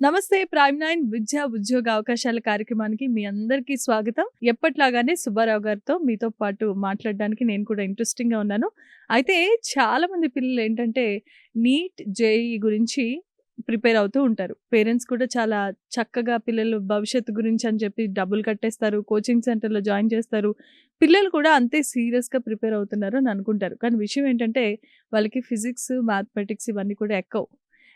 నమస్తే ప్రైమ్ 9 విద్యా ఉద్యోగ అవకాశాల కార్యక్రమానికి మీ అందరికీ స్వాగతం. ఎప్పటిలాగానే సుబ్బారావు గారితో మీతో పాటు మాట్లాడడానికి నేను కూడా ఇంట్రెస్టింగ్‌గా ఉన్నాను. అయితే చాలామంది పిల్లలు ఏంటంటే నీట్, జేఈఈ గురించి ప్రిపేర్ అవుతూ ఉంటారు. పేరెంట్స్ కూడా చాలా చక్కగా పిల్లలు భవిష్యత్తు గురించి అని చెప్పి డబ్బులు కట్టేస్తారు. కోచింగ్ సెంటర్‌లో జాయిన్ చేస్తారు. పిల్లలు కూడా అంతే సీరియస్‌గా ప్రిపేర్ అవుతున్నారు అని అనుకుంటారు. కానీ విషయం ఏంటంటే వాళ్ళకి ఫిజిక్స్, మ్యాథమెటిక్స్ ఇవన్నీ కూడా ఎక్కవు.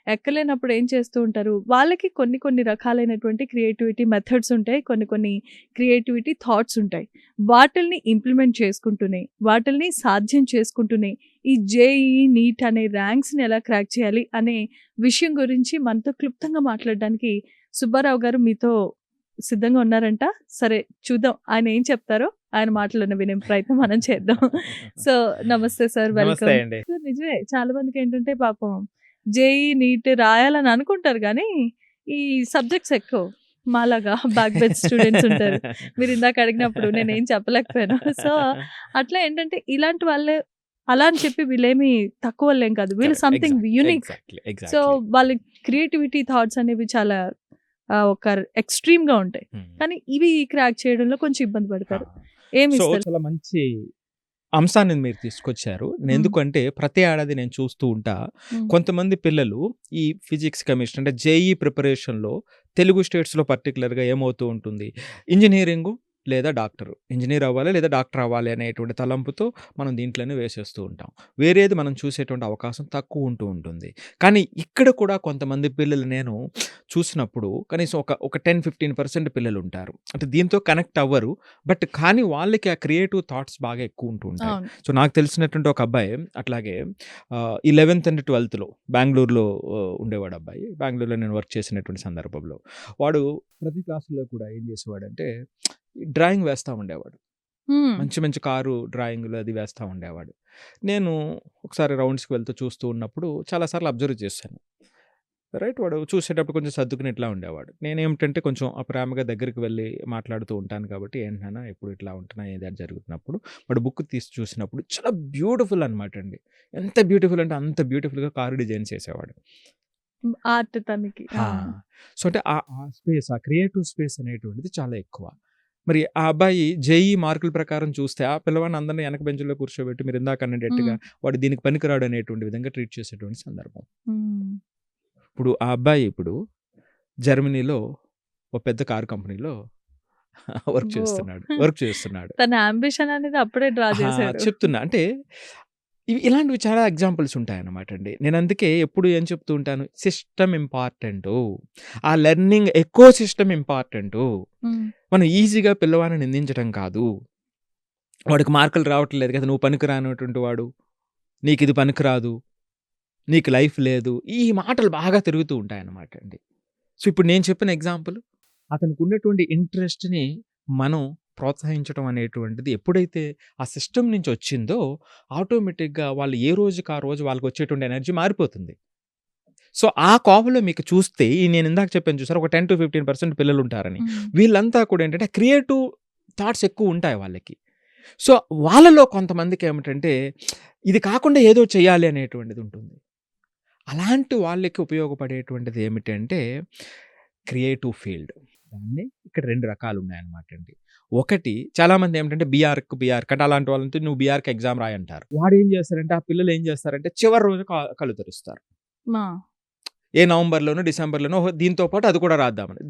ఎక్కలేనప్పుడు ఏం చేస్తూ ఉంటారు, వాళ్ళకి కొన్ని కొన్ని రకాలైనటువంటి క్రియేటివిటీ మెథడ్స్ ఉంటాయి. కొన్ని కొన్ని క్రియేటివిటీ థాట్స్ ఉంటాయి. వాటిల్ని ఇంప్లిమెంట్ చేసుకుంటూనే, వాటిల్ని సాధ్యం చేసుకుంటూనే ఈ జేఈఈ, నీట్ అనే ర్యాంక్స్‌ని ఎలా క్రాక్ చేయాలి అనే విషయం గురించి మనతో క్లుప్తంగా మాట్లాడడానికి సుబ్బారావు గారు మీతో సిద్ధంగా ఉన్నారంట. సరే చూద్దాం ఆయన ఏం చెప్తారో ఆయన మాటలను వినే ప్రయత్నం మనం చేద్దాం. సో నమస్తే సార్, నమస్తే వెల్కమ్. అండి. సో నిజమే చాలా మందికి ఏంటంటే పాపం జేఈఈ, నీట్ రాయాలని అనుకుంటారు గానీ, ఈ సబ్జెక్ట్స్ ఎక్కువ. మాలాగా బ్యాక్ బెంచ్ స్టూడెంట్స్ ఉంటారు. మీరు ఇందాక అడిగినప్పుడు నేనేం చెప్పలేకపోయాను. సో, అట్లా ఏంటంటే ఇలాంటి వాళ్ళే అలా అని చెప్పి వీళ్ళేమి తక్కువ వాళ్ళేం కాదు. వీళ్ళు correct. Something unique. Exactly. So, exactly. వాళ్ళ క్రియేటివిటీ థాట్స్ అనేవి చాలా ఒక ఎక్స్‌ట్రీమ్‌గా ఉంటాయి. హ్మ్. కానీ ఇవి క్రాక్ చేయడంలో కొంచెం ఇబ్బంది ఆ! పడతారు. సో, ఏమిస్తారు? చాలా మంచి అంశాన్ని మీరు తీసుకొచ్చారు. హ్మ్. ఎందుకంటే ప్రతి ఏడాది నేను చూస్తూ ఉంటా. హ్మ్. కొంతమంది పిల్లలు ఈ ఫిజిక్స్, కెమిస్ట్రీ అంటే జేఈఈ ప్రిపరేషన్‌లో తెలుగు స్టేట్స్‌లో పర్టిక్యులర్‌గా ఏమవుతూ ఉంటుంది. ఇంజినీరింగు లేదా డాక్టరు. ఇంజినీర్ అవ్వాలి లేదా డాక్టర్ అవ్వాలి అనేటువంటి తలంపుతో మనం దీంట్లోనే వేసేస్తూ ఉంటాం. వేరేది మనం చూసేటువంటి అవకాశం తక్కువ ఉంటూ ఉంటుంది. కానీ ఇక్కడ కూడా కొంతమంది పిల్లలు నేను చూసినప్పుడు కనీసం ఒక 10-15% పిల్లలుంటారు. అంటే దీంతో కనెక్ట్ అవ్వరు. కానీ వాళ్ళకి ఆ క్రియేటివ్ థాట్స్ బాగా ఎక్కువ ఉంటూ ఉంటాయి. అవును. సో, నాకు తెలిసినటువంటి ఒక అబ్బాయి అట్లాగే 11th అండ్ 12థ్‌లో బెంగుళూరులో ఉండేవాడు అబ్బాయి. బెంగుళూరులో నేను వర్క్ చేసినటువంటి సందర్భంలో. వాడు ప్రతి క్లాస్‌లో కూడా ఏం చేసేవాడంటే డ్రాయింగ్ వేస్తా ఉండేవాడు. హ్మ్. మంచి మంచి కారు డ్రాయింగులు అది వేస్తా ఉండేవాడు. నేను ఒకసారి రౌండ్స్‌కి వెళ్తూ చూస్తూ ఉన్నప్పుడు చాలా సార్లు అబ్జర్వ్ చేశాను. రైట్. వాడు చూసేటప్పుడు కొంచెం సర్దుకుని ఇట్లా ఉండేవాడు. నేనేమిటంటే కొంచెం ప్రేమగా దగ్గరికి వెళ్ళి మాట్లాడుతూ ఉంటాను కాబట్టి, "ఏంటి నాన్న ఎప్పుడు ఇట్లా ఉంటున్నా ఇది అది జరుగుతున్నప్పుడు." వాడు బుక్ తీసి చూసినప్పుడు చాలా బ్యూటిఫుల్ అనమాట అండి. ఎంత బ్యూటిఫుల్ అంటే అంత బ్యూటిఫుల్‌గా కారు డిజైన్ చేసేవాడు. ఆర్ట్ తనకి. ఆ! ఆ! సో, అంటే ఆ స్పేస్, ఆ క్రియేటివ్ స్పేస్ అనేటువంటిది చాలా ఎక్కువ. మరి ఆ అబ్బాయి జేఈఈ మార్కుల ప్రకారం చూస్తే ఆ పిల్లవాడిని అందరిని వెనక బెంచ్‌లో కూర్చోబెట్టి మీరు ఇందాక అన్నట్టుగా హ్మ్. వాడు దీనికి పనికిరాడు అనేటువంటి విధంగా ట్రీట్ చేసేటువంటి సందర్భం. హ్మ్. ఇప్పుడు ఆ అబ్బాయి జర్మనీలో ఓ పెద్ద కార్ కంపెనీలో ఓహ్! వర్క్ చేస్తున్నాడు. తన యాంబిషన్ అనేది అప్పుడే డ్రా చేసాడు. చెప్తున్నా అంటే ఇలాంటివి చాలా ఎగ్జాంపుల్స్ ఉంటాయన్నమాటండి. నేను అందుకే ఎప్పుడు ఏం చెప్తూ ఉంటాను, సిస్టమ్ ఇంపార్టెంటు. ఆ లెర్నింగ్ ఎకో సిస్టమ్ ఇంపార్టెంటు. హ్మ్. మనం ఈజీగా పిల్లవాడిని నిందించడం కాదు. వాడికి మార్కులు రావట్లేదు కదా! నువ్వు పనికిరానటువంటి వాడు. నీకిది పనికిరాదు. నీకు లైఫ్ లేదు. ఈ మాటలు బాగా తిరుగుతూ ఉంటాయన్నమాట అండి. సో, ఇప్పుడు నేను చెప్పిన ఎగ్జాంపుల్ అతనికున్నటువంటి ఇంట్రెస్ట్‌ని మనం ప్రోత్సహించడం అనేటువంటిది ఎప్పుడైతే ఆ సిస్టమ్ నుంచి వచ్చిందో ఆటోమేటిక్‌గా వాళ్ళు ఏ రోజుకి ఆ రోజు వాళ్ళకొచ్చేటువంటి ఎనర్జీ మారిపోతుంది. సో, ఆ కోవలో మీకు చూస్తే ఈ నేను ఇందాక చెప్పాను చూసారా ఒక 10-15% పిల్లలుంటారని. హ్మ్. వీళ్ళంతా కూడా ఏంటంటే క్రియేటివ్ థాట్స్ ఎక్కువుంటాయి వాళ్ళకి. సో, వాళ్ళలో కొంతమందికేమిటంటే ఇది కాకుండా ఏదో చేయాలి అనేటువంటిది ఉంటుంది. అలాంటి వాళ్ళకి ఉపయోగపడేటువంటిది ఏమిటంటే క్రియేటివ్ ఫీల్డ్. దాన్ని ఇక్కడ 2 రకాలున్నాయన్నమాటండి. ఒకటి చాలామంది ఏమిటంటే బీఆర్‌క్ అంటే అలాంటి వాళ్ళంటే నువ్వు బీఆర్‌కి ఎగ్జామ్ రాయి అంటారు. వాడేం చేస్తారంటే ఆ పిల్లలు ఏం చేస్తారంటే చివరి రోజు కళ్ళు తెరుస్తారు. మా ఏ నవంబర్‌లోనో, డిసెంబర్‌లోనో ఓహో! దీంతో పాటు అది కూడా రాద్దామని.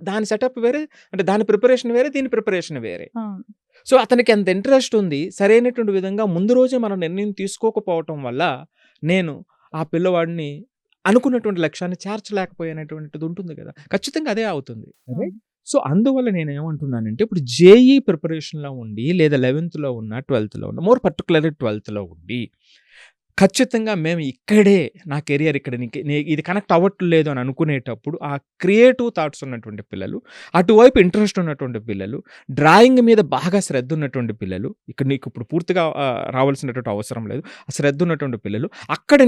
దాని సెటప్ వేరే, అంటే దాని ప్రిపరేషన్ వేరే, దీని ప్రిపరేషన్ వేరే. అవును. సో, అతనికి ఎంత ఇంట్రెస్ట్ ఉంది, సరైనటువంటి విధంగా ముందు రోజే మనం నిర్ణయం తీసుకోకపోవటం వల్ల, నేను ఆ పిల్లవాడిని అనుకున్నటువంటి లక్ష్యాన్ని చేర్చలేకపోయానటువంటిది ఉంటుంది గదా! ఖచ్చితంగా అదే అవుతుంది. అవును. రైట్? సో, అందువల్ల నేనేమంటున్నానంటే, ఇప్పుడు జేఈఈ ప్రిపరేషన్‌లో ఉండి, లేదా 11థ్‌లో ఉన్న, 12థ్‌లో ఉన్న, మోర్ పర్టిక్యులర్‌గా 12థ్‌లో ఉండి ఖచ్చితంగా మేము ఇక్కడే నా కెరియర్ ఇక్కడ ఇది కనెక్ట్ అవ్వట్లేదు అని అనుకునేటప్పుడు ఆ క్రియేటివ్ థాట్స్ ఉన్నటువంటి పిల్లలు, అటువైపు ఇంట్రెస్ట్ ఉన్నటువంటి పిల్లలు, డ్రాయింగ్ మీద బాగా శ్రద్ధ ఉన్నటువంటి పిల్లలు, ఇక్కడ నీకు ఇప్పుడు పూర్తిగా రావాల్సినటువంటి అవసరం లేదు. ఆ శ్రద్ధ ఉన్నటువంటి పిల్లలు, అక్కడ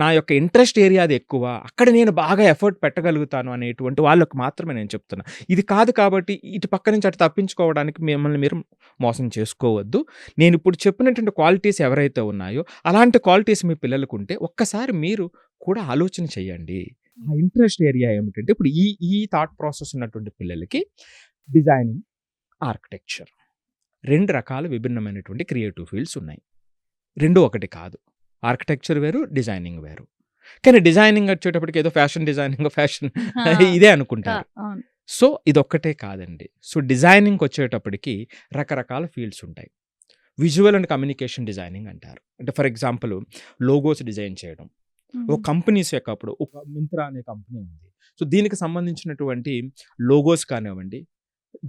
నా యొక్క ఇంట్రెస్ట్ ఏరియా అది ఎక్కువ. అక్కడ నేను బాగా ఎఫర్ట్ పెట్టగలుగుతాను అనేటువంటి వాళ్ళకి మాత్రమే నేను చెప్తున్నా. ఇది కాదు కాబట్టి ఇటు పక్క నుంచి అటు తప్పించుకోవడానికి మిమ్మల్ని మీరు మోసం చేసుకోవద్దు. నేనిప్పుడు చెప్పినటువంటి క్వాలిటీస్ ఎవరైతే ఉన్నాయో, అలాంటి క్వాలిటీస్ మీ పిల్లలకుంటే ఒక్కసారి మీరు కూడా ఆలోచన చేయండి. ఆ ఇంట్రెస్ట్ ఏరియా ఏమిటంటే ఇప్పుడు ఈ థాట్ ప్రాసెస్ ఉన్నటువంటి పిల్లలకి డిజైనింగ్, ఆర్కిటెక్చర్ 2 రకాల విభిన్నమైనటువంటి క్రియేటివ్ ఫీల్డ్స్ ఉన్నాయి. 2 ఒకటి కాదు. ఆర్కిటెక్చర్ వేరు, డిజైనింగ్ వేరు. కానీ డిజైనింగ్ వచ్చేటప్పటికి ఏదో ఫ్యాషన్ డిజైనింగ్, ఫ్యాషన్ ఆ, ఇదే అనుకుంటారు. అవును. సో ఇదొక్కటే కాదండి. సో డిజైనింగ్‌కి వచ్చేటప్పటికి రకరకాల ఫీల్డ్స్ ఉంటాయి. విజువల్ అండ్ కమ్యూనికేషన్ డిజైనింగ్ అంటారు. అంటే ఫర్ ఎగ్జాంపుల్ లోగోస్ డిజైన్ చేయడం. ఒక కంపెనీస్ యొక్క అప్పుడు ఒక మింత్రా అనే కంపెనీ ఉంది. సో దీనికి సంబంధించినటువంటి లోగోస్ కానివ్వండి,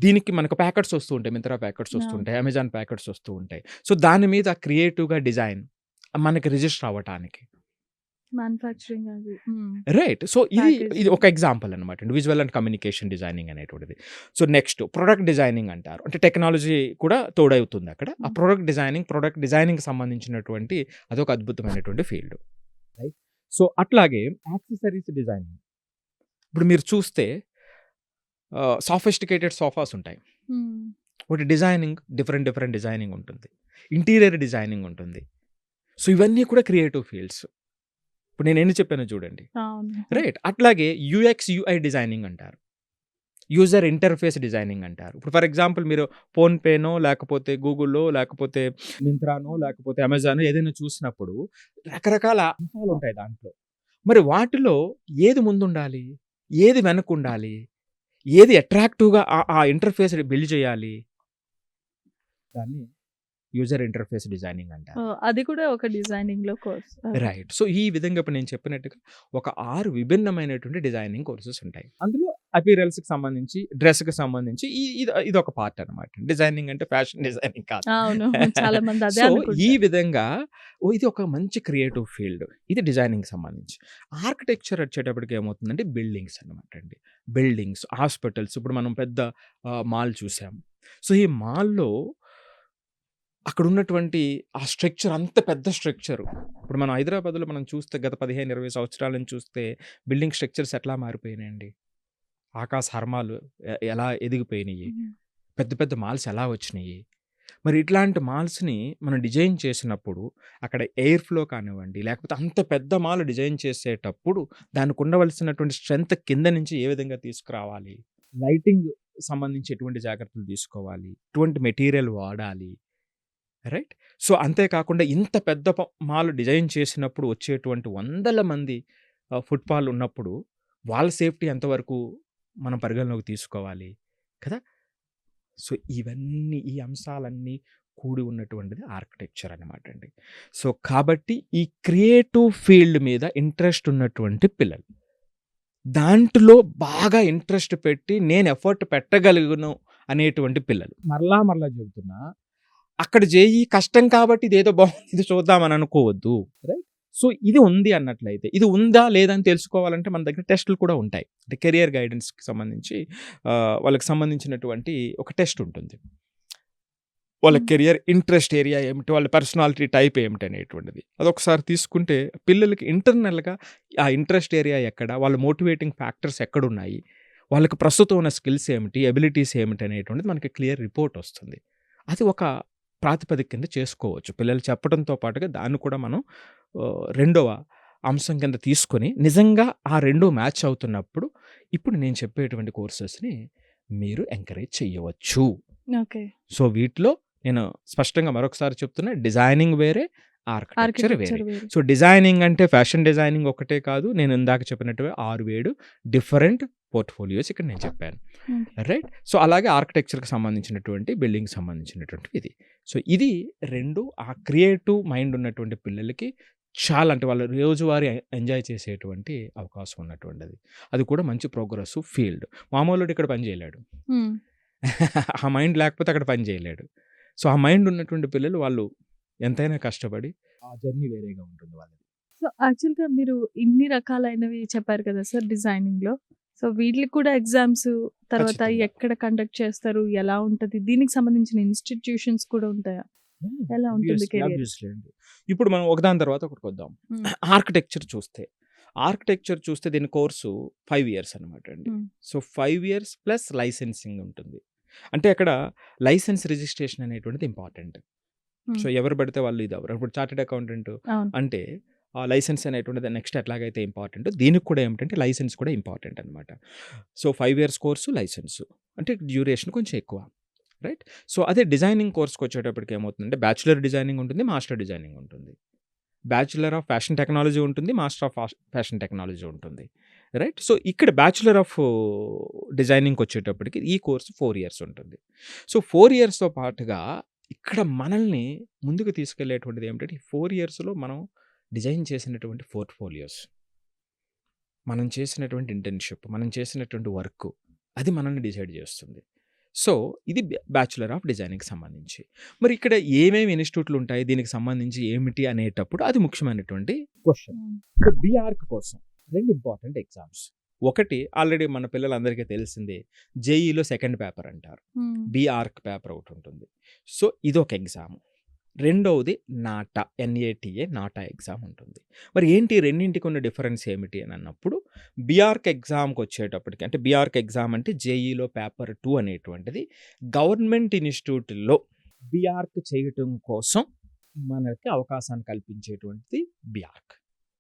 దీనికి మనకు ప్యాకెట్స్ వస్తూ ఉంటాయి. మింత్రా ప్యాకెట్స్ వస్తూ ఉంటాయి. అమెజాన్ ప్యాకెట్స్ వస్తూ ఉంటాయి. సో దాని మీద క్రియేటివ్‌గా డిజైన్ మనకి రిజిస్టర్ అవ్వటానికి. మ్యానుఫ్యాక్చరింగ్ అది. రైట్. సో ఇది ప్యాకేజింగ్. ఒక ఎగ్జాంపుల్ అనమాట. విజువల్ అండ్ కమ్యూనికేషన్ డిజైనింగ్ అనేటువంటిది. సో నెక్స్ట్ ప్రొడక్ట్ డిజైనింగ్ అంటారు. అంటే టెక్నాలజీ కూడా తోడవుతుంది అక్కడ. ఆ ప్రొడక్ట్ డిజైనింగ్‌కి సంబంధించినటువంటి అదొక అద్భుతమైనటువంటి ఫీల్డ్. రైట్. సో అట్లాగే యాక్సెసరీస్ డిజైనింగ్. ఇప్పుడు మీరు చూస్తే సాఫిస్టికేటెడ్ సోఫాస్ ఉంటాయి. ఒకటి డిజైనింగ్ డిఫరెంట్ డిజైనింగ్ ఉంటుంది. ఇంటీరియర్ డిజైనింగ్ ఉంటుంది. సో ఇవన్నీ కూడా క్రియేటివ్ ఫీల్డ్స్. ఇప్పుడు నేను ఎన్ని చెప్పానో చూడండి. అవును. రైట్. అట్లాగే యూఎక్స్ యూఐ డిజైనింగ్ అంటారు. యూజర్ ఇంటర్ఫేస్ డిజైనింగ్ అంటారు. ఇప్పుడు ఫర్ ఎగ్జాంపుల్ మీరు ఫోన్‌పేనో లేకపోతే గూగుల్లో లేకపోతే మింత్రానో లేకపోతే అమెజానో ఏదైనా చూసినప్పుడు రకరకాల అంశాలు ఉంటాయి దాంట్లో. మరి వాటిలో ఏది ముందుండాలి? ఏది వెనకుండాలి? ఏది అట్రాక్టివ్‌గా ఆ ఇంటర్ఫేస్ బిల్డ్ చేయాలి? దాన్ని యూజర్ ఇంటర్ఫేస్ డిజైనింగ్ అంటారు. అది కూడా ఒక డిజైనింగ్‌లో కోర్స్. రైట్. సో ఈ విధంగా ఇప్పుడు నేను చెప్పినట్టుగా ఒక 6 విభిన్నమైనటువంటి డిజైనింగ్ కోర్సెస్ ఉంటాయి. అందులో అపియరెన్స్‌కి సంబంధించి, డ్రెస్‌కి సంబంధించి ఇదొక పార్ట్ అనమాట. డిజైనింగ్ అంటే ఫ్యాషన్ డిజైనింగ్ కాదు. అవును. చాలా మంది అదే సో ఈ అనుకుంటారు. విధంగా ఇది ఒక మంచి క్రియేటివ్ ఫీల్డ్. ఇది డిజైనింగ్‌కి సంబంధించి. ఆర్కిటెక్చర్ వచ్చేటప్పటికి ఏమవుతుందంటే బిల్డింగ్స్ అనమాట అండి. బిల్డింగ్స్, హాస్పిటల్స్ ఇప్పుడు మనం పెద్ద మాల్ చూసాం. సో ఈ మాల్‌లో అక్కడ ఉన్నటువంటి ఆ స్ట్రక్చర్ అంత పెద్ద స్ట్రక్చరు. ఇప్పుడు మనం హైదరాబాద్‌లో మనం చూస్తే గత 15, 20 సంవత్సరాల నుంచి చూస్తే బిల్డింగ్ స్ట్రక్చర్స్ ఎట్లా మారిపోయినాయండి. ఆకాశ హర్మాలు ఎలా ఎదిగిపోయినాయి. పెద్ద పెద్ద మాల్స్ ఎలా వచ్చినాయి. మరి ఇట్లాంటి మాల్స్‌ని మనం డిజైన్ చేసినప్పుడు అక్కడ ఎయిర్ ఫ్లో కానివ్వండి, లేకపోతే అంత పెద్ద మాల్ డిజైన్ చేసేటప్పుడు దానికి ఉండవలసినటువంటి స్ట్రెంత్ కింద నుంచి ఏ విధంగా తీసుకురావాలి. లైటింగ్ సంబంధించి ఎటువంటి జాగ్రత్తలు తీసుకోవాలి. ఎటువంటి మెటీరియల్ వాడాలి. రైట్. సో అంతేకాకుండా ఇంత పెద్ద మాల్ డిజైన్ చేసినప్పుడు వచ్చేటువంటి వందల మంది ఫుట్‌ఫాల్ ఉన్నప్పుడు వాళ్ళ సేఫ్టీ ఎంతవరకు మనం పరిగణలోకి తీసుకోవాలి కదా. సో ఇవన్నీ ఈ అంశాలన్నీ కూడి ఉన్నటువంటిది ఆర్కిటెక్చర్ అనమాట అండి. సో కాబట్టి ఈ క్రియేటివ్ ఫీల్డ్ మీద ఇంట్రెస్ట్ ఉన్నటువంటి పిల్లలు, దాంట్లో బాగా ఇంట్రెస్ట్ పెట్టి నేను ఎఫర్ట్ పెట్టగలను అనేటువంటి పిల్లలు, మరలా చెబుతున్నా, అక్కడ జేఈ కష్టం కాబట్టి ఇదేదో బాగుంది ఇది చూద్దామని అనుకోవద్దు. రైట్. సో ఇది ఉంది అన్నట్లయితే, ఇది ఉందా లేదా అని తెలుసుకోవాలంటే మన దగ్గర టెస్టులు కూడా ఉంటాయి. అంటే కెరియర్ గైడెన్స్‌కి సంబంధించి వాళ్ళకి సంబంధించినటువంటి ఒక టెస్ట్ ఉంటుంది. వాళ్ళ కెరియర్ ఇంట్రెస్ట్ ఏరియా ఏమిటి, వాళ్ళ పర్సనాలిటీ టైప్ ఏమిటి అనేటువంటిది. అదొకసారి తీసుకుంటే పిల్లలకి ఇంటర్నల్‌గా ఆ ఇంట్రెస్ట్ ఏరియా ఎక్కడ, వాళ్ళ మోటివేటింగ్ ఫ్యాక్టర్స్ ఎక్కడున్నాయి, వాళ్ళకి ప్రస్తుతం ఉన్న స్కిల్స్ ఏమిటి, ఎబిలిటీస్ ఏమిటి అనేటువంటిది మనకి క్లియర్ రిపోర్ట్ వస్తుంది. అది ఒక ప్రాతిపదిక కింద చేసుకోవచ్చు. పిల్లలు చెప్పడంతో పాటుగా దాన్ని కూడా మనం రెండవ అంశం కింద తీసుకొని నిజంగా ఆ 2 మ్యాచ్ అవుతున్నప్పుడు ఇప్పుడు నేను చెప్పేటువంటి కోర్సెస్‌ని మీరు ఎంకరేజ్ చేయవచ్చు. ఓకే. సో వీటిలో నేను స్పష్టంగా మరొకసారి చెప్తున్నా, డిజైనింగ్ వేరే, ఆర్కిటెక్చర్ వేరే. ఆర్కిటెక్చర్ వేరు. సో డిజైనింగ్ అంటే ఫ్యాషన్ డిజైనింగ్ ఒకటే కాదు. నేను ఇందాక చెప్పినట్టుగా 6, 7 డిఫరెంట్ పోర్ట్‌ఫోలియోస్ ఇక్కడ నేను చెప్పాను. రైట్. సో అలాగే ఆర్కిటెక్చర్‌కి సంబంధించినటువంటి, బిల్డింగ్‌కి సంబంధించినటువంటి ఇది. సో ఇది 2 ఆ క్రియేటివ్ మైండ్ ఉన్నటువంటి పిల్లలకి చాలా, అంటే వాళ్ళు రోజువారీ ఎంజాయ్ చేసేటువంటి అవకాశం ఉన్నటువంటిది. అది కూడా మంచి ప్రోగ్రెసివ్ ఫీల్డ్. మామూలుడు ఇక్కడ పని చేయలేడు. ఆ మైండ్ లేకపోతే అక్కడ పని చేయలేడు. సో ఆ మైండ్ ఉన్నటువంటి పిల్లలు వాళ్ళు ఎంతైనా కష్టపడి ఆ జర్నీ వేరేగా ఉంటుంది వాళ్ళది. సో యాక్చువల్‌గా మీరు ఇన్ని రకాలైనవి చెప్పారు కదా సార్ డిజైనింగ్‌లో. సో వీటికి కూడా ఎగ్జామ్స్ తర్వాత ఖచ్చితంగా. ఎక్కడ కండక్ట్ చేస్తారు? ఎలా ఉంటది? దీనికి సంబంధించిన ఇన్‌స్టిట్యూషన్స్ కూడా ఉంటాయా? ఎలా ఉంటుంది కెరియర్? ఆబ్వియస్లీ అండి. ఇప్పుడు మనం ఒకదాని తర్వాత ఒకటికి వద్దాం. ఆర్కిటెక్చర్ చూస్తే దీని కోర్సు 5 ఇయర్స్ అనమాట అండి. సో 5 ఇయర్స్ ప్లస్ లైసెన్సింగ్ ఉంటుంది. అంటే అక్కడ లైసెన్స్ రిజిస్ట్రేషన్ అనేటువంటిది ఇంపార్టెంట్. సో ఎవరు పడితే వాళ్ళు ఇది అవ్వరు. ఇప్పుడు చార్టెడ్ అకౌంటెంట్ అవును. అంటే లైసెన్స్ అనేటువంటిది నెక్స్ట్ ఎట్లాగైతే ఇంపార్టెంట్, దీనికి కూడా ఏమిటంటే లైసెన్స్ కూడా ఇంపార్టెంట్ అనమాట. సో 5 ఇయర్స్ కోర్సు, లైసెన్సు అంటే డ్యూరేషన్ కొంచెం ఎక్కువ, రైట్. సో అదే డిజైనింగ్ కోర్స్కి వచ్చేటప్పటికి ఏమవుతుందంటే బ్యాచులర్ డిజైనింగ్ ఉంటుంది, మాస్టర్ డిజైనింగ్ ఉంటుంది, బ్యాచులర్ ఆఫ్ ఫ్యాషన్ టెక్నాలజీ ఉంటుంది, మాస్టర్ ఆఫ్ ఫ్యాషన్ టెక్నాలజీ ఉంటుంది, రైట్. సో ఇక్కడ బ్యాచులర్ ఆఫ్ డిజైనింగ్కి వచ్చేటప్పటికి ఈ కోర్సు 4 ఇయర్స్ ఉంటుంది. సో 4 ఇయర్స్తో పాటుగా ఇక్కడ మనల్ని ముందుకు తీసుకెళ్లేటువంటిది ఏమిటంటే ఈ 4 ఇయర్స్లో మనం డిజైన్ చేసినటువంటి పోర్ట్ఫోలియోస్, మనం చేసినటువంటి ఇంటర్న్షిప్, మనం చేసినటువంటి వర్క్, అది మనల్ని డిసైడ్ చేస్తుంది. సో ఇది బ్యాచులర్ ఆఫ్ డిజైనింగ్కి సంబంధించి. మరి ఇక్కడ ఏమేమి ఇన్స్టిట్యూట్లు ఉంటాయి, దీనికి సంబంధించి ఏమిటి అనేటప్పుడు అది ముఖ్యమైనటువంటి క్వశ్చన్. సో బీఆర్క్ కోసం 2 ఇంపార్టెంట్ ఎగ్జామ్స్. ఒకటి ఆల్రెడీ మన పిల్లలందరికీ తెలిసిందే, జేఈలో సెకండ్ పేపర్ అంటారు, బీఆర్క్ పేపర్ ఒకటి ఉంటుంది. సో ఇదొక ఎగ్జామ్. రెండవది నాటా, ఎన్ఏటిఏ నాటా ఎగ్జామ్ ఉంటుంది. మరి ఏంటి రెండింటికి ఉన్న డిఫరెన్స్ ఏమిటి అని అన్నప్పుడు, బీఆర్క్ ఎగ్జామ్కి వచ్చేటప్పటికి, అంటే బీఆర్క్ ఎగ్జామ్ అంటే జేఈలో పేపర్ 2 అనేటువంటిది గవర్నమెంట్ ఇన్స్టిట్యూట్లో బీఆర్క్ చేయటం కోసం మనకి అవకాశాన్ని కల్పించేటువంటిది బీఆర్క్.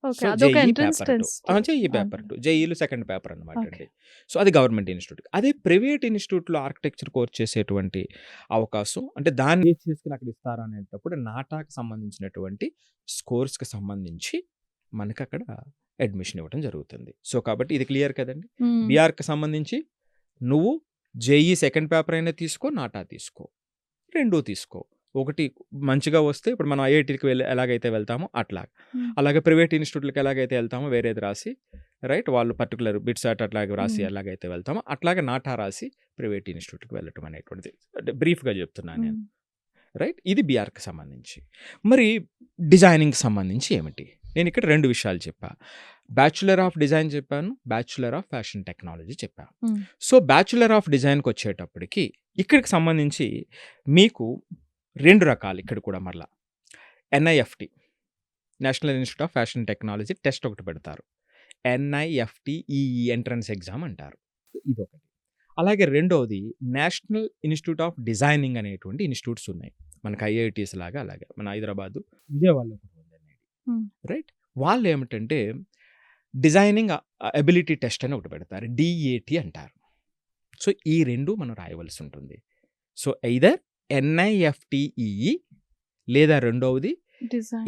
ఓకే, సో అదొక JEE entrance paper 2, test. JEE paper 2, జేఈలో సెకండ్ పేపర్ అనమాట అండి. సో అది గవర్నమెంట్ ఇన్స్టిట్యూట్. అదే ప్రైవేట్ ఇన్స్టిట్యూట్లో ఆర్కిటెక్చర్ కోర్స్ చేసేటువంటి అవకాశం, అంటే దాన్ని బేస్ చేసుకుని అక్కడ ఇస్తారా అనేటప్పుడు నాటాకి సంబంధించినటువంటి స్కోర్స్కి సంబంధించి మనకి అక్కడ అడ్మిషన్ ఇవ్వడం జరుగుతుంది. సో కాబట్టి ఇది క్లియర్ కదండి. బీఆర్కి సంబంధించి నువ్వు జేఈ సెకండ్ పేపర్ అయినా తీసుకో, నాటా తీసుకో, రెండూ తీసుకో. ఒకటి మంచిగా వస్తే ఇప్పుడు మనం ఐఐటీకి ఎలాగైతే వెళ్తామో అట్లా, అలాగే ప్రైవేట్ ఇన్స్టిట్యూట్లకి ఎలాగైతే వెళ్తామో వేరేది రాసి, రైట్, వాళ్ళు పర్టికులర్ బిట్స్ అట్లాగే రాసి ఎలాగైతే వెళ్తామో అట్లాగే నాటా రాసి ప్రైవేట్ ఇన్స్టిట్యూట్కి వెళ్ళటం అనేటువంటిది అంటే బ్రీఫ్గా చెప్తున్నాను నేను, రైట్. ఇది బీఆర్కి సంబంధించి. మరి డిజైనింగ్కి సంబంధించి ఏమిటి, నేను ఇక్కడ 2 విషయాలు చెప్పా. బ్యాచులర్ ఆఫ్ డిజైన్ చెప్పాను, బ్యాచులర్ ఆఫ్ ఫ్యాషన్ టెక్నాలజీ చెప్పాను. సో బ్యాచులర్ ఆఫ్ డిజైన్కి వచ్చేటప్పటికి ఇక్కడికి సంబంధించి మీకు 2 రకాలు ఇక్కడ కూడా మరలా. NIFT, national institute of fashion technology test ఒకటి పెడతారు, ఎన్ఐఎఫ్టిఈఈ ఎంట్రన్స్ ఎగ్జామ్ అంటారు, ఇదొకటి. అలాగే రెండవది నేషనల్ ఇన్స్టిట్యూట్ ఆఫ్ డిజైనింగ్ అనేటువంటి ఇన్స్టిట్యూట్స్ ఉన్నాయి మనకి, ఐఐటీస్ లాగా. అలాగే మన హైదరాబాదు, విజయవాడలో కూడా ఉంది, రైట్. వాళ్ళు ఏమిటంటే డిజైనింగ్ ఎబిలిటీ టెస్ట్ అని ఒకటి పెడతారు, డిఏటి అంటారు. సో ఈ 2 మనం రాయవలసి ఉంటుంది. సో ఎయిదర్ ఎన్ఐఎఫ్టిఈఈ లేదా రెండవది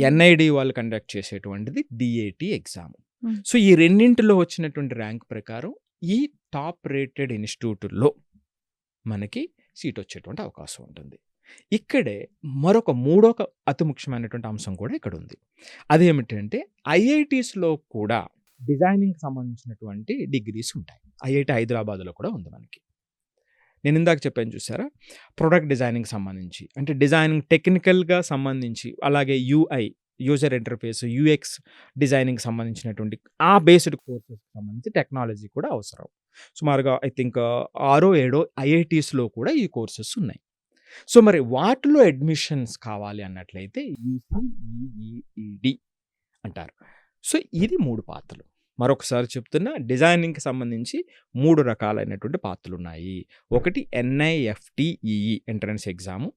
ఎన్ఐడి వాళ్ళు కండక్ట్ చేసేటువంటిది డిఏటి ఎగ్జామ్. సో ఈ రెండింటిలో వచ్చినటువంటి ర్యాంక్ ప్రకారం ఈ టాప్ రేటెడ్ ఇన్స్టిట్యూట్లో మనకి సీట్ వచ్చేటువంటి అవకాశం ఉంటుంది. ఇక్కడే మరొక మూడొక అతి ముఖ్యమైనటువంటి అంశం కూడా ఇక్కడ ఉంది. అదేమిటంటే ఐఐటీస్లో కూడా డిజైనింగ్కి సంబంధించినటువంటి డిగ్రీస్ ఉంటాయి. ఐఐటి హైదరాబాద్లో కూడా ఉంది మనకి. నేను ఇందాక చెప్పాను చూసారా, ప్రొడక్ట్ డిజైనింగ్ సంబంధించి, అంటే డిజైనింగ్ టెక్నికల్గా సంబంధించి, అలాగే UI, user interface, UX designing సంబంధించినటువంటి ఆ బేస్డ్ కోర్సెస్ సంబంధించి టెక్నాలజీ కూడా అవసరం. సుమారుగా ఐ థింక్ 6-7 ఐఐటీస్లో కూడా ఈ కోర్సెస్ ఉన్నాయి. సో మరి వాటిలో అడ్మిషన్స్ కావాలి అన్నట్లయితే యూసీఈఈడి అంటారు. సో ఇది 3 పాత్రలు. మరొకసారి చెప్తున్నా, డిజైనింగ్కి సంబంధించి 3 రకాలైనటువంటి పాత్రలు ఉన్నాయి. ఒకటి ఎన్ఐఎఫ్టిఈఈ ఎంట్రన్స్ ఎగ్జాము,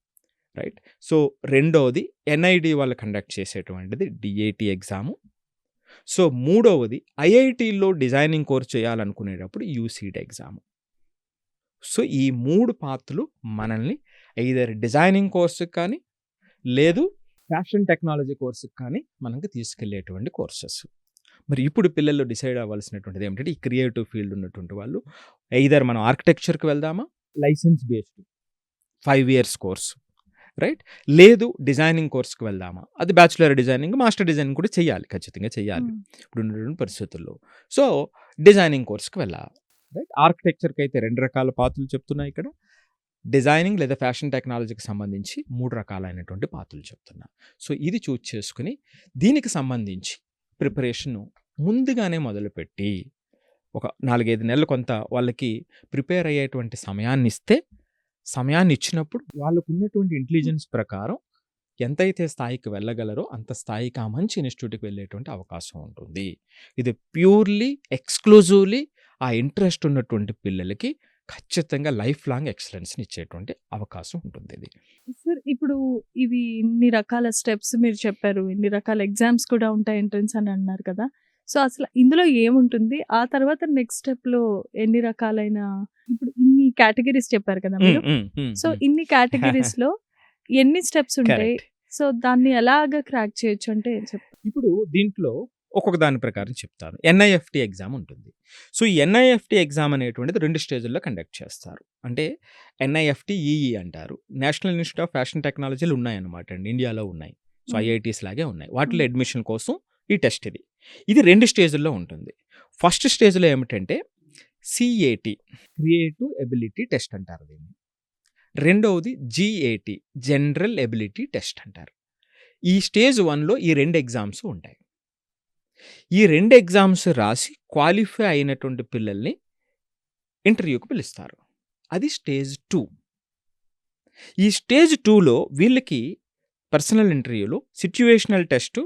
రైట్. సో రెండవది ఎన్ఐడి వాళ్ళు కండక్ట్ చేసేటువంటిది డిఏటి ఎగ్జాము. సో మూడవది ఐఐటీలో డిజైనింగ్ కోర్స్ చేయాలనుకునేటప్పుడు యూసీడి ఎగ్జాము. సో ఈ 3 పాత్రలు మనల్ని ఐదర్ డిజైనింగ్ కోర్సుకి కానీ లేదు ఫ్యాషన్ టెక్నాలజీ కోర్సుకి కానీ మనకి తీసుకెళ్లేటువంటి కోర్సెస్. మరి ఇప్పుడు పిల్లలు డిసైడ్ అవ్వాల్సినటువంటిది ఏమిటంటే, ఈ క్రియేటివ్ ఫీల్డ్ ఉన్నటువంటి వాళ్ళు ఐదర్ మనం ఆర్కిటెక్చర్కి వెళ్దామా, license based 5 years course, right, లేదు డిజైనింగ్ కోర్స్కి వెళ్దామా, అది బ్యాచులర్ డిజైనింగ్, మాస్టర్ డిజైనింగ్ కూడా చేయాలి, ఖచ్చితంగా చేయాలి ఇప్పుడు ఉన్నటువంటి పరిస్థితుల్లో. సో డిజైనింగ్ కోర్స్కి వెళ్ళాలి, రైట్. ఆర్కిటెక్చర్కి అయితే 2 రకాల పాత్రలు చెప్తున్నాయి ఇక్కడ. డిజైనింగ్ లేదా ఫ్యాషన్ టెక్నాలజీకి సంబంధించి 3 రకాలైనటువంటి పాత్రలు చెప్తున్నా. సో ఇది చూస్ చేసుకుని దీనికి సంబంధించి ప్రిపరేషన్ ముందుగానే మొదలుపెట్టి ఒక 4-5 నెలలు కొంత వాళ్ళకి ప్రిపేర్ అయ్యేటువంటి సమయాన్ని ఇచ్చినప్పుడు వాళ్ళకు ఉన్నటువంటి ఇంటెలిజెన్స్ ప్రకారం ఎంతైతే స్థాయికి వెళ్ళగలరో అంత స్థాయికి ఆ మంచి ఇన్స్టిట్యూట్కి వెళ్ళేటువంటి అవకాశం ఉంటుంది. ఇది ప్యూర్లీ ఎక్స్క్లూజివ్లీ ఆ ఇంట్రెస్ట్ ఉన్నటువంటి పిల్లలకి ఖచ్చితంగా లైఫ్ లాంగ్ ఎక్సలెన్స్‌ని ఇచ్చేటువంటి అవకాశం ఉంటుంది ఇది. సార్ ఇప్పుడు ఇవి ఇన్ని రకాల స్టెప్స్ మీరు చెప్పారు. ఇన్ని రకాల ఎగ్జామ్స్ కూడా ఉంటాయి ఎంట్రన్స్ అని అన్నారు కదా! సో, అసలు ఇందులో ఏముంటుంది? ఆ తర్వాత నెక్స్ట్ స్టెప్‌లో ఎన్ని రకాలైన ఇప్పుడు ఇన్ని కేటగరీస్ చెప్పారు కదా మీరు. సో, ఇన్ని కేటగరీస్‌లో ఎన్ని స్టెప్స్ ఉంటాయి? కరెక్ట్. సో, దాన్ని ఎలాగా క్రాక్ చేయొచ్చు అంటే ఏం చెప్తారు? ఇప్పుడు దీంట్లో ఒక్కొక్క దాని ప్రకారం చెప్తాను. ఎన్ఐఎఫ్‌టి ఎగ్జామ్ ఉంటుంది. సో, ఈ ఎన్ఐఎఫ్‌టి ఎగ్జామ్ అనేటువంటిది 2 స్టేజ్‌ల్లో కండక్ట్ చేస్తారు. అంటే ఎన్ఐఎఫ్‌టి, ఈఈ అంటారు. నేషనల్ ఇన్‌స్టిట్యూట్ ఆఫ్ ఫ్యాషన్ టెక్నాలజీలు ఉన్నాయన్నమాట అండి. ఇండియాలో ఉన్నాయి. సో, హ్మ్. ఐఐటీస్ లాగే ఉన్నాయి. వాటిలో హ్మ్. అడ్మిషన్ కోసం ఈ టెస్ట్ ఇది. ఇది 2 స్టేజ్‌ల్లో ఉంటుంది. ఫస్ట్ స్టేజ్‌లో ఏమిటంటే సీఏటీ క్రియేటివ్ ఎబిలిటీ టెస్ట్ అంటారు దీన్ని. రెండవది జీఏటీ జనరల్ ఎబిలిటీ టెస్ట్ అంటారు. ఈ స్టేజ్ 1లో ఈ 2 ఎగ్జామ్స్ ఉంటాయి. ఈ 2 ఎగ్జామ్స్ రాసి క్వాలిఫై అయినటువంటి పిల్లల్ని ఇంటర్వ్యూకి పిలుస్తారు. అది స్టేజ్ 2. ఈ స్టేజ్ 2లో వీళ్ళకి పర్సనల్ ఇంటర్వ్యూలో సిట్యుయేషనల్ టెస్ట్,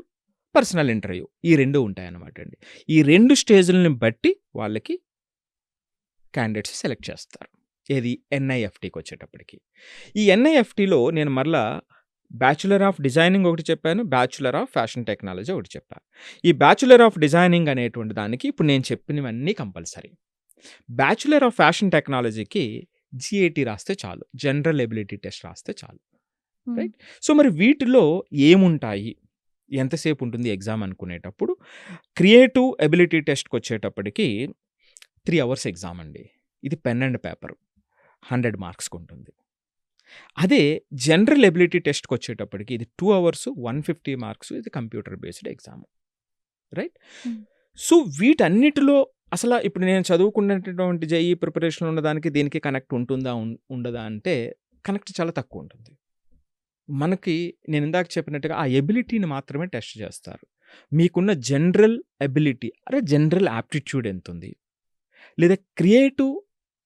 పర్సనల్ ఇంటర్వ్యూ ఈ 2 ఉంటాయన్నమాట అండి. ఈ 2 స్టేజ్‌లని బట్టి వాళ్ళకి క్యాండిడేట్స్ సెలెక్ట్ చేస్తారు. ఏది ఎన్ఐఎఫ్‌టికి వచ్చేటప్పటికి. ఈ ఎన్ఐఎఫ్‌టిలో నేను మరలా బ్యాచిలర్ ఆఫ్ డిజైనింగ్ ఒకటి చెప్పాను. బ్యాచిలర్ ఆఫ్ ఫ్యాషన్ టెక్నాలజీ ఒకటి చెప్పాను. ఈ బ్యాచిలర్ ఆఫ్ డిజైనింగ్ అనేటువంటి దానికి ఇప్పుడు నేను చెప్పినవన్నీ కంపల్సరీ. బ్యాచిలర్ ఆఫ్ ఫ్యాషన్ టెక్నాలజీకి జీఏటీ రాస్తే చాలు. జనరల్ ఎబిలిటీ టెస్ట్ రాస్తే చాలు. హ్మ్. రైట్? సో, మరి వీటిలో ఏముంటాయి? ఎంతసేపు ఉంటుంది ఎగ్జామ్ అనుకునేటప్పుడు క్రియేటివ్ ఎబిలిటీ టెస్ట్‌కి వచ్చేటప్పటికి 3 అవర్స్ ఎగ్జామ్ అండి. ఇది పెన్ అండ్ పేపర్ 100 మార్క్స్‌కి ఉంటుంది. అదే జనరల్ ఎబిలిటీ టెస్ట్‌కి వచ్చేటప్పటికి ఇది 2 అవర్స్ 150 మార్క్స్. ఇది కంప్యూటర్ బేస్డ్ ఎగ్జామ్. రైట్? హ్మ్. సో, వీటన్నిటిలో అసల ఇప్పుడు నేను చదువుకున్నటువంటి జేఈఈ ప్రిపరేషన్‌లో ఉన్నదానికి దీనికి కనెక్ట్ ఉంటుందా? ఉండదా? అంటే కనెక్ట్ చాలా తక్కువ ఉంటుంది. మనకి నేను ఇందాక చెప్పినట్టుగా ఆ ఎబిలిటీని మాత్రమే టెస్ట్ చేస్తారు. మీకున్న జనరల్ ఎబిలిటీ జనరల్ యాప్టిట్యూడ్ ఎంతుంది? లేదా క్రియేటివ్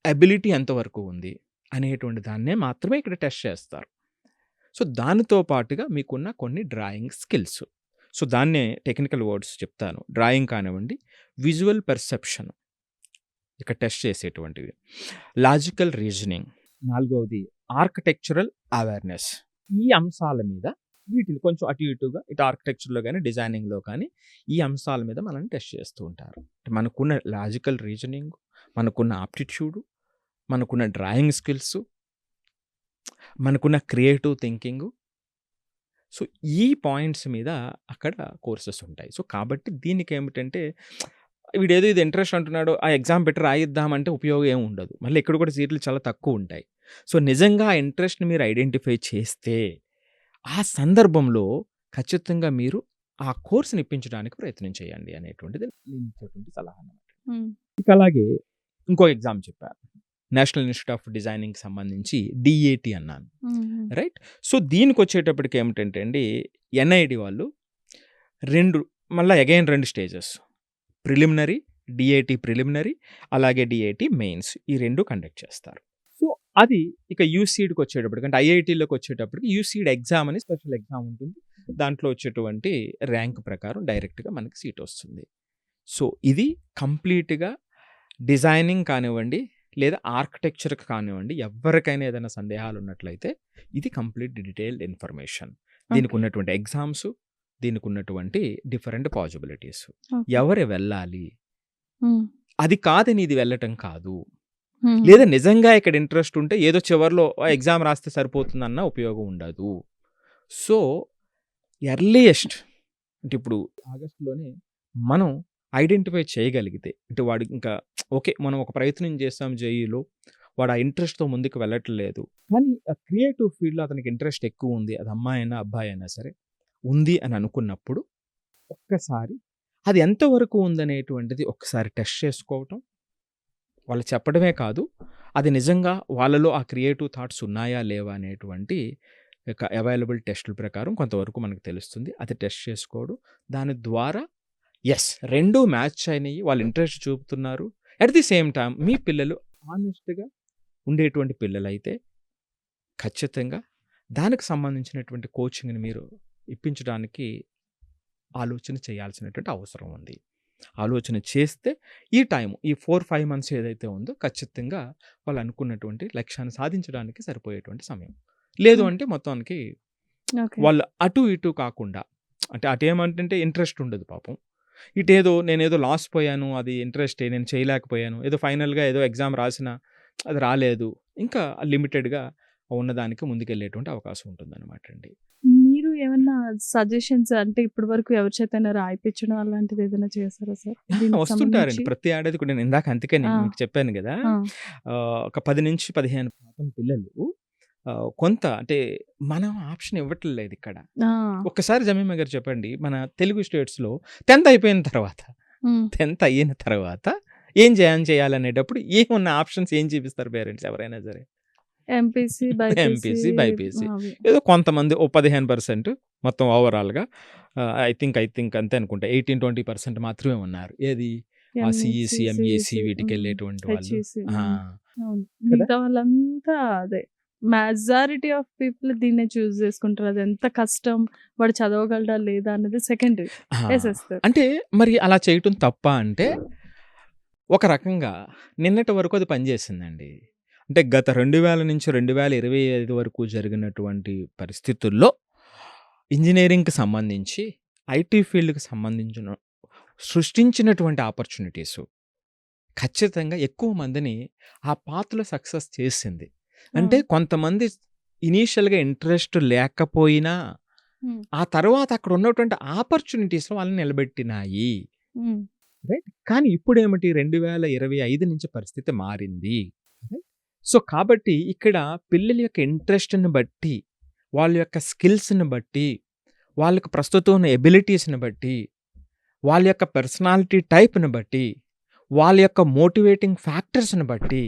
ఎబిలిటీ ఎంతవరకు ఉంది? అనేటువంటి దాన్నే మాత్రమే ఇక్కడ టెస్ట్ చేస్తారు. సో, దానితో పాటుగా మీకున్న కొన్ని డ్రాయింగ్ స్కిల్స్. సో, దాన్నే టెక్నికల్ వర్డ్స్ చెప్తాను. డ్రాయింగ్ కానివ్వండి, విజువల్ పెర్సెప్షన్ ఇక్కడ టెస్ట్ చేసేటువంటివి. Logical reasoning. 4వది ఆర్కిటెక్చరల్ అవేర్‌నెస్. ఈ అంశాల మీద వీటిని కొంచెం అటు ఇటుగా ఇటు ఆర్కిటెక్చర్‌లో గాని, డిజైనింగ్‌లో కానీ ఈ అంశాల మీద మనల్ని టెస్ట్ చేస్తూ ఉంటారు. మనకున్న లాజికల్ రీజనింగ్, మనకున్న ఆప్టిట్యూడ్, మనకున్న డ్రాయింగ్ స్కిల్స్, మనకున్న క్రియేటివ్ థింకింగు. సో, ఈ పాయింట్స్ మీద అక్కడ కోర్సెస్ ఉంటాయి. సో, కాబట్టి దీనికేమిటంటే వీడేదో ఇది ఇంట్రెస్ట్ అంటున్నాడు, ఆ ఎగ్జామ్ పెట్టి రాయిద్దామంటే ఉపయోగం ఏమి ఉండదు. మళ్ళీ ఇక్కడ కూడా సీట్లు చాలా తక్కువుంటాయి. సో, నిజంగా ఆ ఇంట్రెస్ట్‌ని మీరు ఐడెంటిఫై చేస్తే, ఆ సందర్భంలో ఖచ్చితంగా మీరు ఆ కోర్స్‌ని ఇప్పించడానికి ప్రయత్నం చేయండి అనేటువంటిది నేను ఇచ్చేటువంటి సలహా అన్నమాట. హ్మ్. ఇక అలాగే ఇంకో ఎగ్జామ్ చెప్పాను. నేషనల్ ఇన్‌స్టిట్యూట్ ఆఫ్ డిజైనింగ్‌కి సంబంధించి డీఏటీ అన్నాను. హుహు. రైట్? సో, దీనికొచ్చేటప్పటికి ఏమిటంటే అండి, ఎన్ఐడి వాళ్ళు 2 మళ్ళా అగైన్ 2 స్టేజెస్. ప్రిలిమినరీ, డీఏటీ ప్రిలిమినరీ, అలాగే డీఏటీ మెయిన్స్ ఈ 2 కండక్ట్ చేస్తారు. సో, అది ఇక యూసీడ్‌కి వచ్చేటప్పటికి అంటే ఐఐటీలోకి వచ్చేటప్పటికి యూసీడ్ ఎగ్జామ్ అని స్పెషల్ ఎగ్జామ్ ఉంటుంది. దాంట్లో వచ్చేటువంటి ర్యాంక్ ప్రకారం డైరెక్ట్‌గా మనకి సీట్ వస్తుంది. సో, ఇది కంప్లీట్‌గా డిజైనింగ్ కానివ్వండి, లేదా ఆర్కిటెక్చర్‌కి కానివ్వండి, ఎవ్వరికైనా ఏదైనా సందేహాలు ఉన్నట్లయితే ఇది కంప్లీట్ డీటెయిల్డ్ ఇన్ఫర్మేషన్. దీనికి ఓకే. ఉన్నటువంటి ఎగ్జామ్స్, దీనికి ఉన్నటువంటి డిఫరెంట్ పాసిబిలిటీస్. ఓకే. ఎవరు వెళ్ళాలి? హ్మ్. అది కాదని ఇది వెళ్ళటం కాదు. హ్మ్. లేదా నిజంగా ఇక్కడ ఇంట్రెస్ట్ ఉంటే ఏదో చివర్లో ఎగ్జామ్ రాస్తే సరిపోతుందన్న ఉపయోగం ఉండదు. సో, ఎర్లీయెస్ట్ అంటే ఇప్పుడు ఆగస్ట్‌లోనే మనం ఐడెంటిఫై చేయగలిగితే అంటే వాడు ఇంకా ఓకే. మనం ఒక ప్రయత్నం చేసాం జేఈలో. వాడు ఆ ఇంట్రెస్ట్‌తో ముందుకు వెళ్ళట్లేదు. కానీ ఆ క్రియేటివ్ ఫీల్డ్‌లో అతనికి ఇంట్రెస్ట్ ఎక్కువ ఉంది. అది అమ్మాయైనా, అబ్బాయైనా సరే ఉంది అని అనుకున్నప్పుడు ఒక్కసారి అది ఎంతవరకు ఉందనేటువంటిది ఒక్కసారి టెస్ట్ చేసుకోవటం. వాళ్ళు చెప్పడమే కాదు. అది నిజంగా వాళ్ళలో ఆ క్రియేటివ్ థాట్స్ ఉన్నాయా? లేవా? అనేటువంటి అవైలబుల్ టెస్టుల ప్రకారం కొంతవరకు మనకు తెలుస్తుంది. అది టెస్ట్ చేసుకోవడం. దాని ద్వారా యెస్ 2 మ్యాచ్ అయినయి. వాళ్ళు ఇంట్రెస్ట్ చూపుతున్నారు. అట్ ది సేమ్ టైమ్ మీ పిల్లలు హానెస్ట్‌గా ఉండేటువంటి పిల్లలైతే ఖచ్చితంగా దానికి సంబంధించినటువంటి కోచింగ్‌ని మీరు ఇప్పించడానికి ఆలోచన చేయాల్సినటువంటి అవసరం ఉంది. ఆలోచన చేస్తే ఈ టైం ఈ 4-5 మంత్స్ ఏదైతే ఉందో ఖచ్చితంగా వాళ్ళు అనుకున్నటువంటి లక్ష్యాన్ని సాధించడానికి సరిపోయేటువంటి సమయం. లేదు హ్మ్. అంటే మొత్తానికి ఓకే. వాళ్ళు అటు ఇటు కాకుండా అంటే అటేమంటే ఇంట్రెస్ట్ ఉండదు పాపం. ఇటేదో నేనేదో లాస్ పోయాను, అది ఇంట్రెస్టే నేను చేయలేకపోయాను. ఏదో ఫైనల్‌గా ఏదో ఎగ్జామ్ రాసినా అది రాలేదు. ఇంకా లిమిటెడ్‌గా ఉన్నదానికి ముందుకెళ్ళేటువంటి అవకాశం ఉంటుందనమాట అండి. మీరు ఏమన్నా సజెషన్స్ అంటే ఇప్పటి వరకు ఎవరి చేతైనా రాయిపించడం అలాంటిది ఏదైనా చేశారా సార్? దీనికి వస్తుంటారండి. సంబంధించి? ప్రతి ఏడాది కూడా నేను ఇందాక అందుకే ఆ! నేను మీకు చెప్పాను గదా! ఆ! ఒక 10-15% పిల్లలు కొంత అంటే మనం ఆప్షన్ ఇవ్వట్లేదు లేదిక్కడ. ఆ! ఒక్కసారి జమీమా గారు చెప్పండి. మన తెలుగు స్టేట్స్‌లో 10థ్ అయిపోయిన తర్వాత, హ్మ్. 10థ్ అయిన తర్వాత ఏం చేయాలనేటప్పుడు ఏమున్న ఆప్షన్స్ ఏం చూపిస్తారు పేరెంట్స్ ఎవరైనా సరే? MPC, BiPC MPC, BiPC. అవి. ఏదో కొంతమంది ఓ 15% మొత్తం ఓవరాల్‌గా ఐ థింక్ అంతే అనుకుంటా. 18-20% మాత్రమే ఉన్నారు. ఏది? ఆ ఎంఈసీ, సీఈసీ, ఎంఈసీ సీఈసీ, వీటికెళ్ళేటువంటి వాళ్ళు. హెచ్ఈసీ. ఆ! అవును. కదా! మిగతా వాళ్ళంతా అదే. మెజారిటీ ఆఫ్ పీపుల్ దీన్నే చూజ్ చేసుకుంటారు. అదెంత కష్టం, వాడు చదవగలడా లేదా అన్నది సెకండరీ. ఆ! ఏసేస్తారు. అంటే మరి అలా చేయటం తప్పా అంటే, ఒక రకంగా నిన్నటి వరకు అది పనిచేసిందండి. అంటే గత 2000 నుంచి 2025 వరకు జరిగినటువంటి పరిస్థితుల్లో ఇంజినీరింగ్‌కి సంబంధించి, ఐటీ ఫీల్డ్‌కి సంబంధించిన సృష్టించినటువంటి ఆపర్చునిటీసు ఖచ్చితంగా ఎక్కువ మందిని ఆ పాత్‌లో సక్సెస్ చేసింది. అంటే హ్మ్. కొంతమంది ఇనీషియల్‌గా ఇంట్రెస్ట్ లేకపోయినా, హ్మ్. ఆ తర్వాత అక్కడ ఉన్నటువంటి ఆపర్చునిటీస్ వాళ్ళని నిలబెట్టినాయి. హ్మ్. రైట్. కానీ ఇప్పుడేమిటి 2025 నుంచి పరిస్థితి మారింది. రైట్. సో, కాబట్టి ఇక్కడ పిల్లల యొక్క ఇంట్రెస్ట్‌ని బట్టి, వాళ్ళ యొక్క స్కిల్స్‌ని బట్టి, వాళ్ళకి ప్రస్తుతం ఉన్న ఎబిలిటీస్‌ని బట్టి, వాళ్ళ యొక్క పర్సనాలిటీ టైప్‌ని బట్టి, వాళ్ళ యొక్క మోటివేటింగ్ ఫ్యాక్టర్స్‌ని బట్టి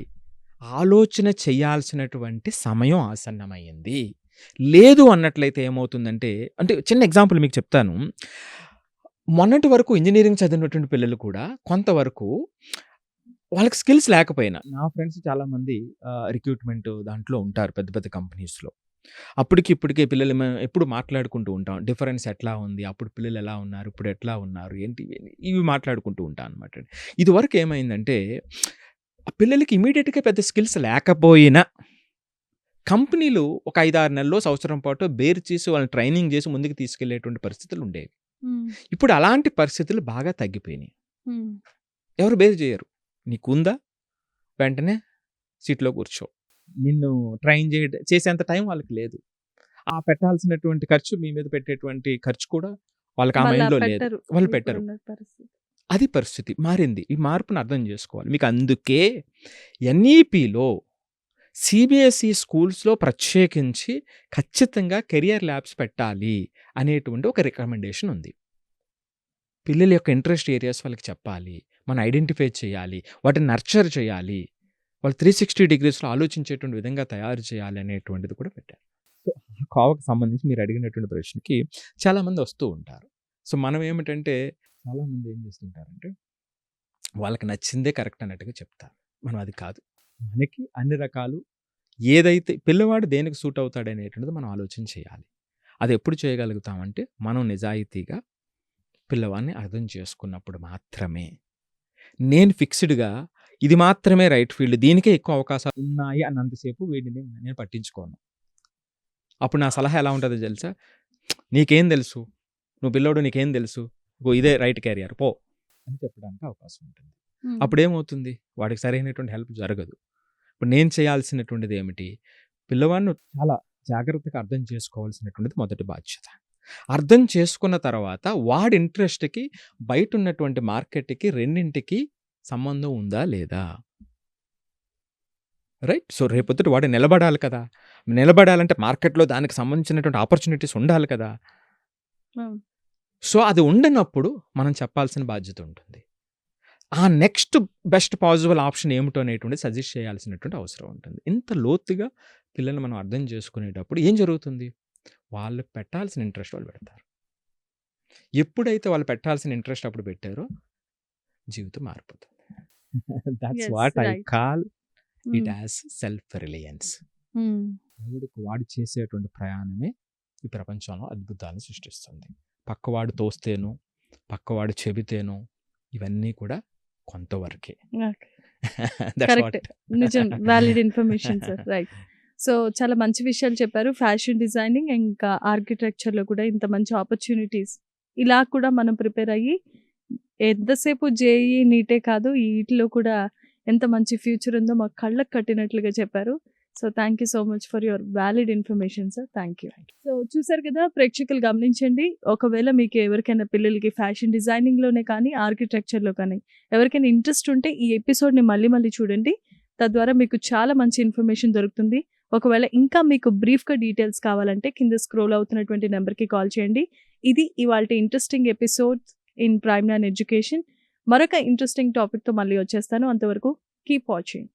ఆలోచన చేయాల్సినటువంటి సమయం ఆసన్నమయ్యింది. లేదు అన్నట్లయితే ఏమవుతుందంటే అంటే చిన్న ఎగ్జాంపుల్ మీకు చెప్తాను. మొన్నటి వరకు ఇంజినీరింగ్ చదివినటువంటి పిల్లలు కూడా కొంతవరకు వాళ్ళకి స్కిల్స్ లేకపోయినా నా ఫ్రెండ్స్ చాలామంది రిక్రూట్‌మెంట్ దాంట్లో ఉంటారు పెద్ద పెద్ద కంపెనీస్‌లో. అప్పటికి ఇప్పటికి పిల్లలు ఎప్పుడు మాట్లాడుకుంటూ ఉంటాం. డిఫరెన్స్ ఎట్లా ఉంది? అప్పుడు పిల్లలు ఎలా ఉన్నారు? ఇప్పుడు ఎట్లా ఉన్నారు? ఏంటి ఇవి మాట్లాడుకుంటూ ఉంటాం అనమాట. ఇదివరకు ఏమైందంటే ఆ పిల్లలకి ఇమ్మీడియేట్‌గా పెద్ద స్కిల్స్ లేకపోయినా కంపెనీలు ఒక 5, 6 నెలలో, సంవత్సరం పాటు బేర్ చేసి వాళ్ళని ట్రైనింగ్ చేసి ముందుకు తీసుకెళ్ళేటువంటి పరిస్థితులు ఉండేవి. హ్మ్. ఇప్పుడు అలాంటి పరిస్థితులు బాగా తగ్గిపోయినాయి. హ్మ్. ఎవరు బేర్ చేయరు. నీకుందా? వెంటనే సీట్‌లో కూర్చో. నిన్ను ట్రైన్ చేసేంత టైం వాళ్ళకి లేదు. ఆ పెట్టాల్సినటువంటి ఖర్చు మీ మీద పెట్టేటువంటి ఖర్చు కూడా వాళ్ళకి ఆ వాళ్ళ మైండ్‌లో లేదు. పెట్టరు. వాళ్ళు పెట్టరు. ఇప్పుడున్న పరిస్థితి. అది పరిస్థితి మారింది. ఈ మార్పుని అర్థం చేసుకోవాలి. మీకు అందుకే ఎన్‌ఈపీలో సీబీఎస్‌ఈ స్కూల్స్‌లో ప్రత్యేకించి ఖచ్చితంగా కెరియర్ ల్యాబ్స్ పెట్టాలి అనేటువంటి ఒక రికమెండేషన్ ఉంది. పిల్లల యొక్క ఇంట్రెస్ట్ ఏరియాస్ వాళ్ళకి చెప్పాలి. మనం ఐడెంటిఫై చేయాలి. వాటిని నర్చర్ చేయాలి. వాళ్ళు 360 డిగ్రీస్‌లో ఆలోచించేటువంటి విధంగా తయారు చేయాలి అనేటువంటిది కూడా పెట్టారు. సో, ఆ కోవకు సంబంధించి మీరు అడిగినటువంటి ప్రశ్నకి చాలామంది వస్తూ ఉంటారు. సో, మనం ఏమిటంటే చాలామంది ఏం చేస్తుంటారంటే వాళ్ళకి నచ్చిందే కరెక్ట్ అన్నట్టుగా చెప్తారు. మనం అది కాదు. మనకి అన్ని రకాలు ఏదైతే పిల్లవాడు దేనికి సూట్ అవుతాడనేటువంటిది మనం ఆలోచన చేయాలి. అది ఎప్పుడు చేయగలుగుతామంటే మనం నిజాయితీగా పిల్లవాడిని అర్థం చేసుకున్నప్పుడు మాత్రమే. నేను ఫిక్స్‌డ్‌గా ఇది మాత్రమే రైట్ ఫీల్డ్. దీనికే ఎక్కువ అవకాశాలు ఉన్నాయి అన్నంత సేపు వీడిని నేను పట్టించుకోను. అప్పుడు నా సలహా ఎలా ఉంటదో తెలుసా? "నీకేం తెలుసు? నువ్వు పిల్లోడు నీకేం తెలుసు? ఇగో ఇదే రైట్ కెరియర్ పో" అని చెప్పడానికి అవకాశం ఉంటుంది. హ్మ్. అప్పుడేమవుతుంది? వాడికి సరైనటువంటి హెల్ప్ జరగదు. ఇప్పుడు నేను చేయాల్సినటువంటిది ఏమిటి? పిల్లవాడిని చాలా జాగ్రత్తగా అర్థం చేసుకోవాల్సినటువంటిది మొదటి బాధ్యత. అర్థం చేసుకున్న తర్వాత వాడి ఇంట్రెస్ట్‌కి బయటున్నటువంటి మార్కెట్‌కి రెండింటికి సంబంధం ఉందా? లేదా? రైట్. సో, రేపొద్దుట వాడు నిలబడాలి కదా! నిలబడాలంటే మార్కెట్‌లో దానికి సంబంధించినటువంటి ఆపర్చునిటీస్ ఉండాలి కదా! అవును. సో, అది ఉండనప్పుడు మనం చెప్పాల్సిన బాధ్యత ఉంటుంది. ఆ నెక్స్ట్ బెస్ట్ పాజిబుల్ ఆప్షన్ ఏమిటో అనేటువంటిది సజెస్ట్ చేయాల్సినటువంటి అవసరం ఉంటుంది. ఇంత లోతుగా పిల్లల్ని మనం అర్థం చేసుకునేటప్పుడు ఏం జరుగుతుంది? వాళ్ళు పెట్టాల్సిన ఇంట్రెస్ట్ వాళ్ళు పెడతారు. ఎప్పుడైతే వాళ్ళు పెట్టాల్సిన ఇంట్రెస్ట్ అప్పుడు పెట్టారో జీవితం మారిపోతుంది. Thoughts yes. What I write. Call it hmm. As self reliance. Hmm. ఎవడికి వాడు చేసేటువంటి ప్రయాణమే ఈ ప్రపంచంలో అద్భుతాలను సృష్టిస్తుంది. పక్కవాడు తోస్తేనో, పక్కవాడు చెబితేనో, ఇవన్నీ కూడా కొంతవరకే. ఓకే. That's correct. వాట్. నిజం. Valid information sir. Right. So, చాలా మంచి విషయాలు చెప్పారు. ఫ్యాషన్ డిజైనింగ్ ఇంకా ఆర్కిటెక్చర్‌లో కూడా ఇంత మంచి ఆపర్చునిటీస్ ఇలా కూడా మనం ప్రిపేర్ అయ్యి ఎంతసేపు జేఈఈ, నీటే కాదు ఈటిలో కూడా ఎంత మంచి ఫ్యూచర్ ఉందో మాకు కళ్ళకి కట్టినట్లుగా చెప్పారు. So, thank you so much for your valid information sir. Thank you. So, చూసారు కదా ప్రేక్షకులు గమనించండి. ఒకవేళ మీకు ఎవరికైనా పిల్లలకి ఫ్యాషన్ డిజైనింగ్‌లోనే కానీ, ఆర్కిటెక్చర్‌లో కానీ ఎవరికైనా ఇంట్రెస్ట్ ఉంటే ఈ ఎపిసోడ్‌ని మళ్ళీ మళ్ళీ చూడండి. తద్వారా మీకు చాలా మంచి ఇన్ఫర్మేషన్ దొరుకుతుంది. ఒకవేళ ఇంకా మీకు బ్రీఫ్‌గా డీటెయిల్స్ కావాలంటే కింద స్క్రోల్ అవుతున్నటువంటి నెంబర్‌కి కాల్ చేయండి. ఇది ఇవాల్టి ఇంట్రెస్టింగ్ ఎపిసోడ్ ఇన్ ప్రైమ్9 ఎడ్యుకేషన్. మరొక ఇంట్రెస్టింగ్ టాపిక్‌తో మళ్ళీ వచ్చేస్తాను. అంతవరకు కీప్ వాచింగ్.